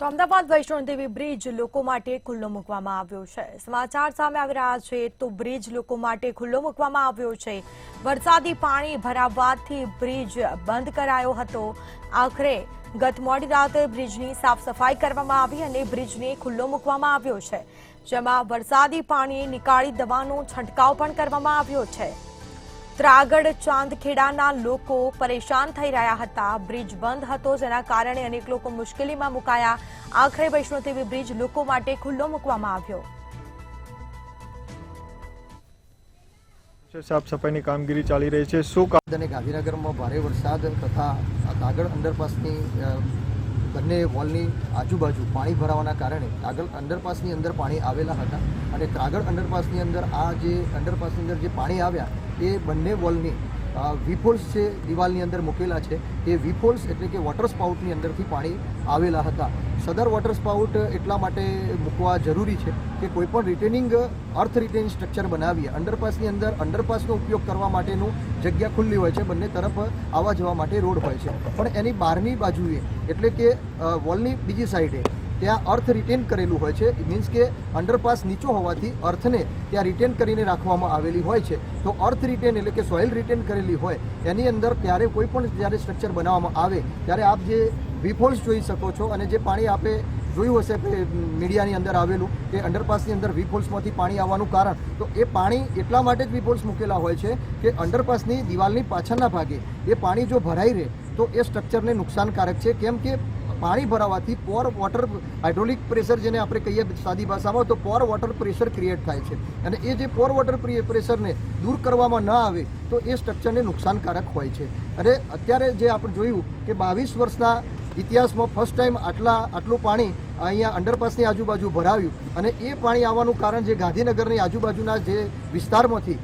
તો અમદાવાદ વૈષ્ણોદેવી બ્રિજ લોકો માટે ખુલ્લો મૂકવામાં આવ્યો છે। સમાચાર સામે આવી રહ્યા છે તો બ્રિજ લોકો માટે ખુલ્લો મૂકવામાં આવ્યો છે। વરસાદી પાણી ભરાવાથી બ્રિજ બંધ કરાયો હતો। આખરે ગત મોડી રાતે બ્રિજની સાફ સફાઈ કરવામાં આવી અને બ્રિજને ખુલ્લો મૂકવામાં આવ્યો છે, જેમાં વરસાદી પાણી નીકાળી દવાનો છંટકાવ પણ કરવામાં આવ્યો છે। ત્રાગડ ચાંદખેડાના લોકો પરેશાન થઈ રહ્યા હતા। બ્રિજ બંધ હતો, જેના કારણે અનેક લોકો મુશ્કેલીમાં મુકાયા। આખરે વૈષ્ણોદેવી બ્રિજ લોકો માટે ખુલ્લો મૂકવામાં આવ્યો। સાફ સફાઈની કામગીરી ચાલી રહી છે। શું અને ગાંધીનગરમાં ભારે વરસાદ તથા કાગળ અંડરપાસની બંને વોલની આજુબાજુ પાણી ભરાવાના કારણે કાગળ અંડરપાસની અંદર પાણી આવેલા હતા અને કાગળ અંડરપાસની અંદર આ જે અંડરપાસની અંદર જે પાણી આવ્યા એ બંને વોલની વીફોલ્સ છે દિવાલની અંદર મૂકેલા છે। એ વીફોલ્સ એટલે કે વોટર સ્પાઉટની અંદરથી પાણી આવેલા હતા। સદર વોટર સ્પાઉટ એટલા માટે મૂકવા જરૂરી છે કે કોઈપણ રિટેનિંગ અર્થ રિટેનિંગ સ્ટ્રક્ચર બનાવીએ અંડરપાસની અંદર અંડરપાસનો ઉપયોગ કરવા માટેનું જગ્યા ખુલ્લી હોય છે, બંને તરફ આવવા જવા માટે રોડ હોય છે, પણ એની બહારની બાજુએ એટલે કે વોલની બીજી સાઈડે ત્યાં અર્થ રિટેન કરેલું હોય છે। મીન્સ કે અંડરપાસ નીચો હોવાથી અર્થને ત્યાં રિટેન કરીને રાખવામાં આવેલી હોય છે। તો અર્થ રિટેન એટલે કે સોઇલ રિટેન કરેલી હોય એની અંદર ત્યારે કોઈ પણ જ્યારે સ્ટ્રક્ચર બનાવવામાં આવે ત્યારે આપ જે વીફોલ્સ જોઈ શકો છો અને જે પાણી આપે જોયું હશે કે મીડિયાની અંદર આવેલું કે અંડરપાસની અંદર વીફોલ્સમાંથી પાણી આવવાનું કારણ, તો એ પાણી એટલા માટે જ વીફોલ્સ મૂકેલા હોય છે કે અંડરપાસની દિવાલની પાછળના ભાગે એ પાણી જો ભરાઈ રહે તો એ સ્ટ્રક્ચરને નુકસાનકારક છે। કેમ કે પાણી ભરાવાથી પોર વોટર હાઇડ્રોલિક પ્રેશર જેને આપણે કહીએ સાદી ભાષામાં તો પોર વોટર પ્રેશર ક્રિએટ થાય છે અને એ જે પોર વોટર પ્રેશરને દૂર કરવામાં ન આવે તો એ સ્ટ્રક્ચરને નુકસાનકારક હોય છે। અને અત્યારે જે આપણે જોયું કે 22 વર્ષના ઇતિહાસમાં ફર્સ્ટ ટાઈમ આટલું પાણી અહીંયા અંડરપાસની આજુબાજુ ભરાવ્યું અને એ પાણી આવવાનું કારણ જે ગાંધીનગરની આજુબાજુના જે વિસ્તારમાંથી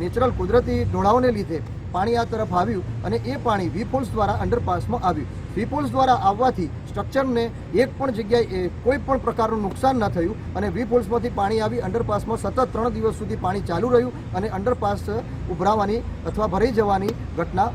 નેચરલ કુદરતી ઢોળાવને લીધે પાણી આ તરફ આવ્યું અને એ પાણી વીફોલ્સ દ્વારા અંડરપાસમાં આવ્યું। વીફોલ્સ દ્વારા આવવાથી સ્ટ્રક્ચરને એક પણ જગ્યાએ કોઈ પણ પ્રકારનું નુકસાન ન થયું અને વીફોલ્સમાંથી પાણી આવી અંડરપાસમાં સતત 3 દિવસ સુધી પાણી ચાલુ રહ્યું અને અંડરપાસ ઉભરાવાની અથવા ભરાઈ જવાની ઘટના